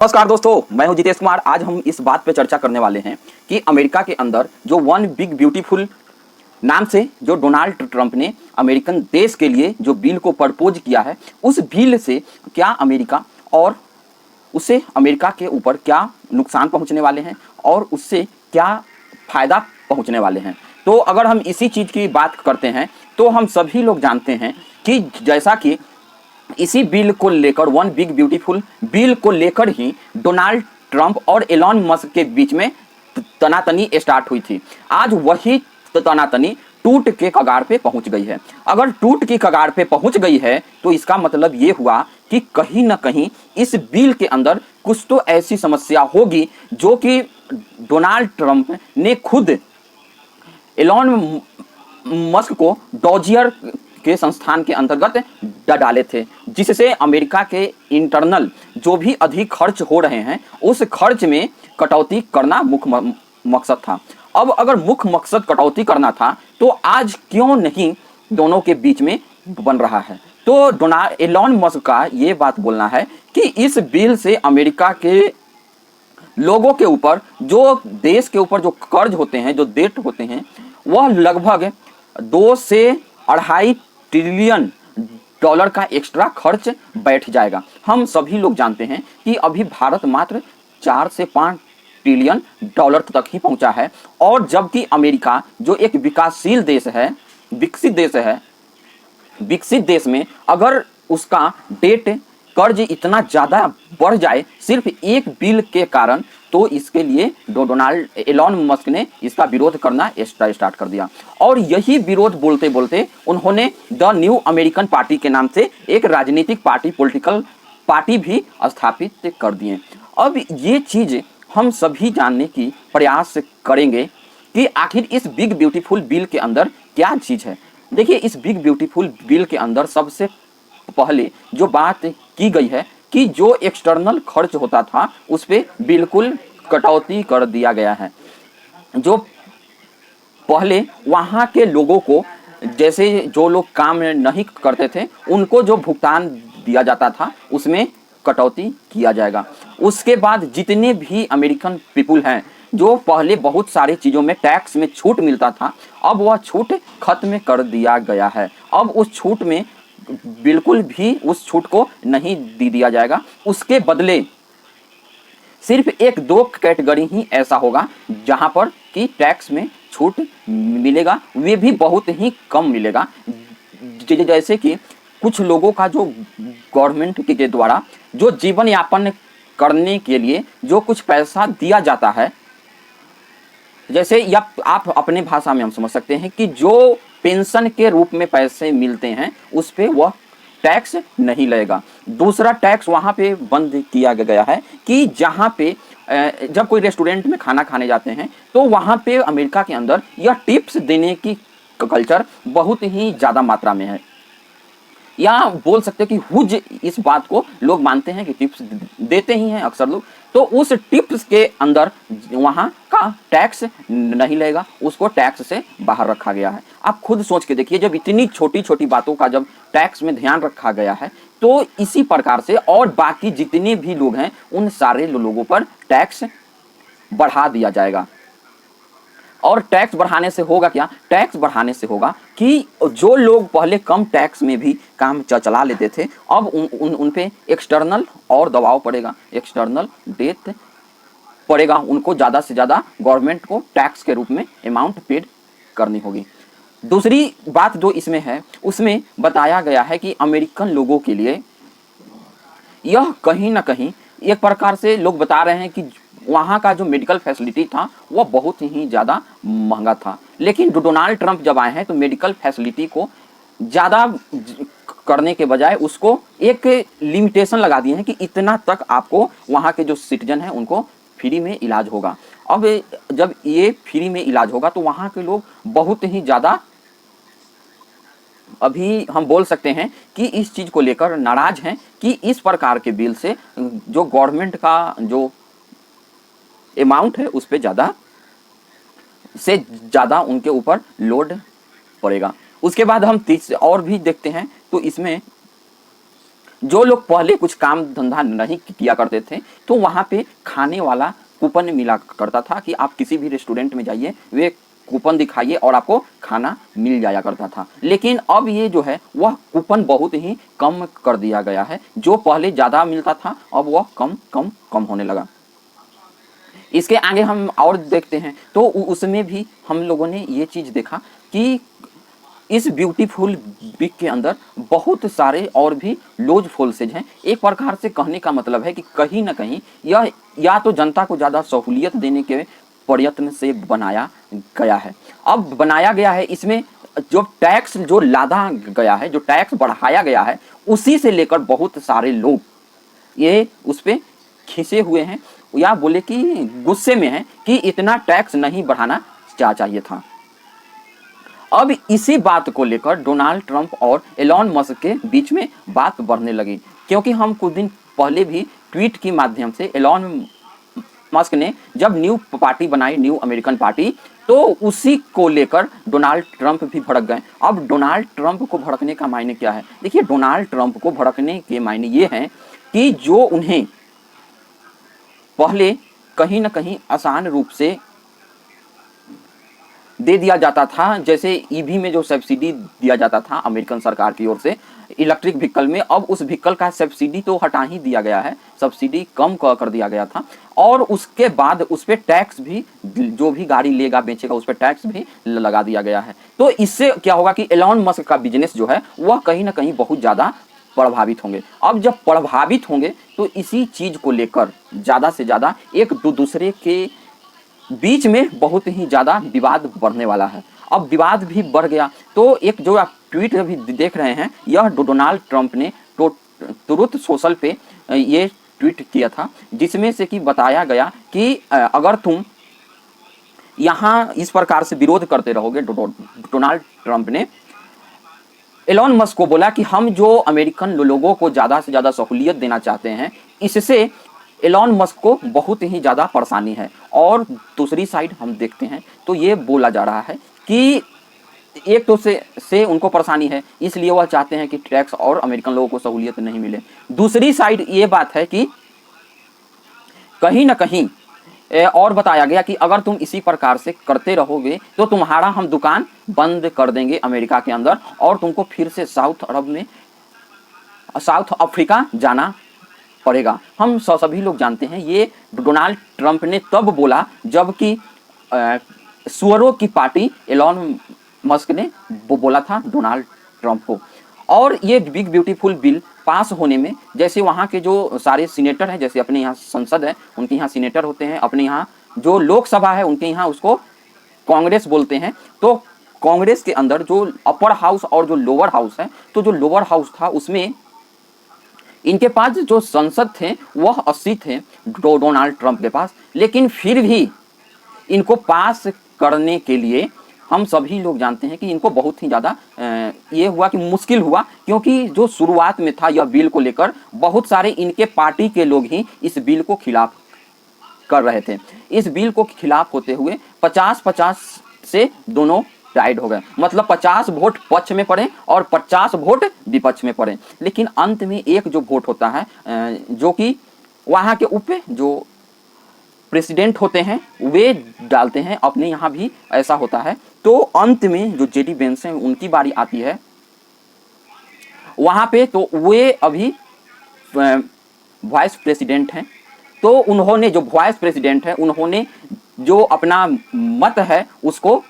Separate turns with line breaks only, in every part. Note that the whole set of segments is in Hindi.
नमस्कार दोस्तों, मैं हूं जितेश कुमार। आज हम इस बात पे चर्चा करने वाले हैं कि अमेरिका के अंदर जो वन बिग ब्यूटीफुल नाम से जो डोनाल्ड ट्रंप ने अमेरिकन देश के लिए जो बिल को प्रपोज किया है, उस बिल से क्या अमेरिका और उससे अमेरिका के ऊपर क्या नुकसान पहुंचने वाले हैं और उससे क्या फायदा पहुंचने वाले हैं। तो अगर हम इसी चीज़ की बात करते हैं तो हम सभी लोग जानते हैं कि जैसा कि इसी बिल को लेकर, वन बिग ब्यूटीफुल बिल को लेकर ही डोनाल्ड ट्रंप और एलॉन मस्क के बीच में तनातनी स्टार्ट हुई थी। आज वही तनातनी टूट के कगार पे पहुंच गई है। अगर टूट की कगार पे पहुंच गई है तो इसका मतलब ये हुआ कि कहीं ना कहीं इस बिल के अंदर कुछ तो ऐसी समस्या होगी जो कि डोनाल्ड ट्रंप ने खुद एलॉन मस्क को डॉजियर के संस्थान के अंतर्गत डाले थे, जिससे अमेरिका के इंटरनल जो भी अधिक खर्च हो रहे हैं उस खर्च में कटौती करना मुख्य मकसद था। अब अगर मुख्य मकसद कटौती करना था तो आज क्यों नहीं दोनों के बीच में बन रहा है। तो एलॉन मस्क का ये बात बोलना है कि इस बिल से अमेरिका के लोगों के ऊपर, जो देश के ऊपर जो कर्ज होते हैं, जो डेट होते हैं, वह लगभग 2 से 2.5 ट्रिलियन डॉलर का एक्स्ट्रा खर्च बैठ जाएगा। हम सभी लोग जानते हैं कि अभी भारत मात्र 4 से 5 ट्रिलियन डॉलर तक ही पहुंचा है, और जबकि अमेरिका जो एक विकासशील देश है, विकसित देश है, विकसित देश में अगर उसका डेट कर्ज इतना ज़्यादा बढ़ जाए सिर्फ एक बिल के कारण, तो इसके लिए एलॉन मस्क ने इसका विरोध करना स्टार्ट कर दिया। और यही विरोध बोलते बोलते उन्होंने द न्यू अमेरिकन पार्टी के नाम से एक राजनीतिक पार्टी, पॉलिटिकल पार्टी भी स्थापित कर दिए। अब ये चीज़ हम सभी जानने की प्रयास करेंगे कि आखिर इस बिग ब्यूटीफुल बिल के अंदर क्या चीज़ है। देखिए, इस बिग ब्यूटीफुल बिल के अंदर सबसे पहले जो बात की गई है कि जो एक्सटर्नल खर्च होता था उस पर बिल्कुल कटौती कर दिया गया है। जो पहले वहाँ के लोगों को, जैसे जो लोग काम नहीं करते थे, उनको जो भुगतान दिया जाता था उसमें कटौती किया जाएगा। उसके बाद जितने भी अमेरिकन पीपुल हैं, जो पहले बहुत सारी चीज़ों में टैक्स में छूट मिलता था, अब वह छूट खत्म कर दिया गया है। अब उस छूट में बिल्कुल भी उस छूट को नहीं दिया जाएगा। उसके बदले सिर्फ 1-2 कैटेगरी ही ऐसा होगा जहां पर कि टैक्स में छूट मिलेगा, वे भी बहुत ही कम मिलेगा। जैसे कि कुछ लोगों का जो गवर्नमेंट के द्वारा जो जीवन यापन करने के लिए जो कुछ पैसा दिया जाता है, जैसे या आप अपने भाषा में हम समझ सकते हैं कि जो पेंशन के रूप में पैसे मिलते हैं उस पे वह टैक्स नहीं लगेगा। दूसरा टैक्स वहाँ पे बंद किया गया है कि जहाँ पे जब कोई रेस्टोरेंट में खाना खाने जाते हैं तो वहाँ पे अमेरिका के अंदर यह टिप्स देने की कल्चर बहुत ही ज़्यादा मात्रा में है। या बोल सकते हैं कि हुज इस बात को लोग मानते हैं कि टिप्स देते ही हैं अक्सर लोग, तो उस टिप्स के अंदर वहाँ का टैक्स नहीं लगेगा, उसको टैक्स से बाहर रखा गया है। आप खुद सोच के देखिए, जब इतनी छोटी छोटी बातों का जब टैक्स में ध्यान रखा गया है, तो इसी प्रकार से और बाकी जितने भी लोग हैं उन सारे लोगों पर टैक्स बढ़ा दिया जाएगा। और टैक्स बढ़ाने से होगा क्या? टैक्स बढ़ाने से होगा कि जो लोग पहले कम टैक्स में भी काम चला लेते थे, अब उन पे एक्सटर्नल और दबाव पड़ेगा, एक्सटर्नल डेट पड़ेगा। उनको ज़्यादा से ज़्यादा गवर्नमेंट को टैक्स के रूप में अमाउंट पेड करनी होगी। दूसरी बात जो इसमें है, उसमें बताया गया है कि अमेरिकन लोगों के लिए यह कहीं ना कहीं एक प्रकार से लोग बता रहे हैं कि वहाँ का जो मेडिकल फैसिलिटी था वह बहुत ही ज़्यादा महंगा था। लेकिन डोनाल्ड ट्रंप जब आए हैं तो मेडिकल फैसिलिटी को ज़्यादा करने के बजाय उसको एक लिमिटेशन लगा दिए हैं कि इतना तक आपको वहाँ के जो सिटीजन हैं उनको फ्री में इलाज होगा। अब जब ये फ्री में इलाज होगा तो वहाँ के लोग बहुत ही ज़्यादा, अभी हम बोल सकते हैं कि इस चीज़ को लेकर नाराज़ हैं कि इस प्रकार के बिल से जो गवर्नमेंट का जो अमाउंट है उस पर ज़्यादा से ज़्यादा उनके ऊपर लोड पड़ेगा। उसके बाद हम और भी देखते हैं तो इसमें जो लोग पहले कुछ काम धंधा नहीं किया करते थे तो वहाँ पे खाने वाला कूपन मिला करता था कि आप किसी भी रेस्टोरेंट में जाइए, वे कूपन दिखाइए और आपको खाना मिल जाया करता था। लेकिन अब ये जो है वह कूपन बहुत ही कम कर दिया गया है। जो पहले ज़्यादा मिलता था अब वह कम कम कम होने लगा। इसके आगे हम और देखते हैं तो उसमें भी हम लोगों ने ये चीज़ देखा कि इस ब्यूटीफुल वीक के अंदर बहुत सारे और भी लूज फोल्सेज हैं। एक प्रकार से कहने का मतलब है कि कहीं ना कहीं यह या तो जनता को ज़्यादा सहूलियत देने के प्रयत्न से बनाया गया है। अब बनाया गया है इसमें जो टैक्स जो लादा गया है, जो टैक्स बढ़ाया गया है, उसी से लेकर बहुत सारे लोग ये उस पर खींचे हुए हैं या बोले कि गुस्से में हैं कि इतना टैक्स नहीं बढ़ाना चाहिए था। अब इसी बात को लेकर डोनाल्ड ट्रंप और एलॉन मस्क के बीच में बात बढ़ने लगी, क्योंकि हम कुछ दिन पहले भी ट्वीट के माध्यम से एलॉन मस्क ने जब न्यू पार्टी बनाई, न्यू अमेरिकन पार्टी, तो उसी को लेकर डोनाल्ड ट्रंप भी भड़क गए। अब डोनाल्ड ट्रंप को भड़कने का मायने क्या है? देखिए, डोनाल्ड ट्रंप को भड़कने के मायने ये हैं कि जो उन्हें पहले कहीं ना कहीं आसान रूप से दे दिया जाता था, जैसे ईवी में जो सब्सिडी दिया जाता था अमेरिकन सरकार की ओर से इलेक्ट्रिक व्हीकल में, अब उस व्हीकल का सब्सिडी तो हटा ही दिया गया है, सब्सिडी कम कर दिया गया था। और उसके बाद उस पर टैक्स भी, जो भी गाड़ी लेगा बेचेगा उस पर टैक्स भी लगा दिया गया है। तो इससे क्या होगा कि एलॉन मस्क का बिजनेस जो है वह कहीं ना कहीं बहुत ज़्यादा प्रभावित होंगे। अब जब प्रभावित होंगे तो इसी चीज़ को लेकर ज़्यादा से ज़्यादा एक दूसरे के बीच में बहुत ही ज़्यादा विवाद बढ़ने वाला है। अब विवाद भी बढ़ गया तो एक जो आप ट्वीट अभी देख रहे हैं, यह डोनाल्ड ट्रंप ने तो तुरंत सोशल पे ये ट्वीट किया था, जिसमें से कि बताया गया कि अगर तुम यहाँ इस प्रकार से विरोध करते रहोगे, डोनाल्ड ट्रंप ने एलॉन मस्क को बोला कि हम जो अमेरिकन लोगों को ज़्यादा से ज़्यादा सहूलियत देना चाहते हैं, इससे एलॉन मस्क को बहुत ही ज़्यादा परेशानी है। और दूसरी साइड हम देखते हैं तो ये बोला जा रहा है कि एक तो से उनको परेशानी है, इसलिए वह चाहते हैं कि टैक्स और अमेरिकन लोगों को सहूलियत नहीं मिले। दूसरी साइड ये बात है कि कहीं ना कहीं और बताया गया कि अगर तुम इसी प्रकार से करते रहोगे तो तुम्हारा हम दुकान बंद कर देंगे अमेरिका के अंदर और तुमको फिर से साउथ अफ्रीका जाना पड़ेगा। हम सभी लोग जानते हैं ये डोनाल्ड ट्रंप ने तब बोला जबकि सुअरों की पार्टी एलॉन मस्क ने बोला था डोनाल्ड ट्रंप को। और ये बिग ब्यूटीफुल बिल पास होने में, जैसे वहाँ के जो सारे सीनेटर हैं, जैसे अपने यहाँ संसद है उनके यहाँ सीनेटर होते हैं, अपने यहाँ जो लोकसभा है उनके यहाँ उसको कांग्रेस बोलते हैं, तो कांग्रेस के अंदर जो अपर हाउस और जो लोअर हाउस है, तो जो लोअर हाउस था उसमें इनके पास जो संसद थे वह 80 थे डोनाल्ड ट्रंप के पास, लेकिन फिर भी इनको पास करने के लिए हम सभी लोग जानते हैं कि इनको बहुत ही ज़्यादा ये हुआ कि मुश्किल हुआ, क्योंकि जो शुरुआत में था यह बिल को लेकर बहुत सारे इनके पार्टी के लोग ही इस बिल को खिलाफ कर रहे थे। इस बिल को खिलाफ होते हुए 50-50 से दोनों साइड हो गए, मतलब 50 वोट पक्ष में पड़े और 50 वोट विपक्ष में पड़े। लेकिन अंत में एक जो वोट होता है जो कि वहाँ के उप जो प्रेसिडेंट होते हैं वे डालते हैं, अपने यहाँ भी ऐसा होता है। तो अंत में जो जेडी वेंस हैं उनकी बारी आती है वहाँ पे, तो वे अभी वाइस प्रेसिडेंट हैं, तो उन्होंने जो वाइस प्रेसिडेंट है उन्होंने जो अपना मत है उसको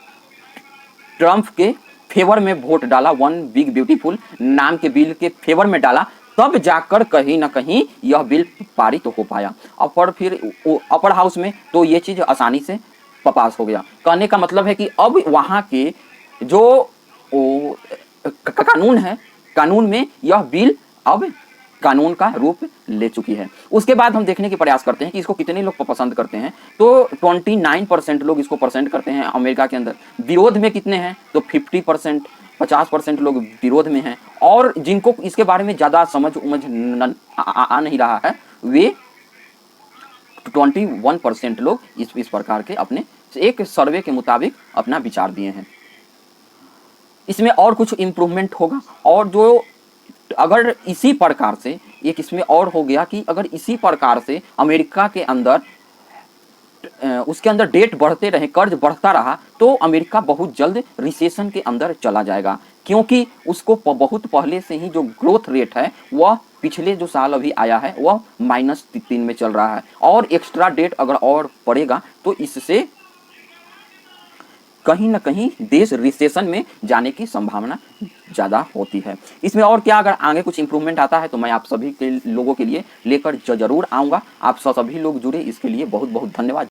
ट्रंप के फेवर में वोट डाला, वन बिग ब्यूटीफुल नाम के बिल के फेवर में डाला, तब जाकर कहीं ना कहीं यह बिल पारित हो पाया। अपर हाउस में तो ये चीज़ आसानी से पास हो गया। कहने का मतलब है कि अब वहाँ के जो कानून है, कानून में यह बिल अब कानून का रूप ले चुकी है। उसके बाद हम देखने के प्रयास करते हैं कि इसको कितने लोग पसंद करते हैं, तो 29% लोग इसको पसंद करते हैं अमेरिका के अंदर। विरोध में कितने हैं, तो 50% लोग विरोध में हैं, और जिनको इसके बारे में ज़्यादा समझ आ नहीं रहा है वे 21% लोग इस प्रकार के अपने एक सर्वे के मुताबिक अपना विचार दिए हैं। इसमें और कुछ इम्प्रूवमेंट होगा, और जो अगर इसी प्रकार से एक इसमें और हो गया कि अगर इसी प्रकार से अमेरिका के अंदर उसके अंदर डेट बढ़ते रहे, कर्ज बढ़ता रहा, तो अमेरिका बहुत जल्द रिसेशन के अंदर चला जाएगा, क्योंकि उसको बहुत पहले से ही जो ग्रोथ रेट है वह पिछले जो साल अभी आया है वह -3 में चल रहा है, और एक्स्ट्रा डेट अगर और पड़ेगा तो इससे कहीं ना कहीं देश रिसेशन में जाने की संभावना ज़्यादा होती है। इसमें और क्या अगर आगे कुछ इंप्रूवमेंट आता है तो मैं आप सभी के लोगों के लिए लेकर जरूर आऊँगा। आप सभी लोग जुड़े, इसके लिए बहुत बहुत धन्यवाद।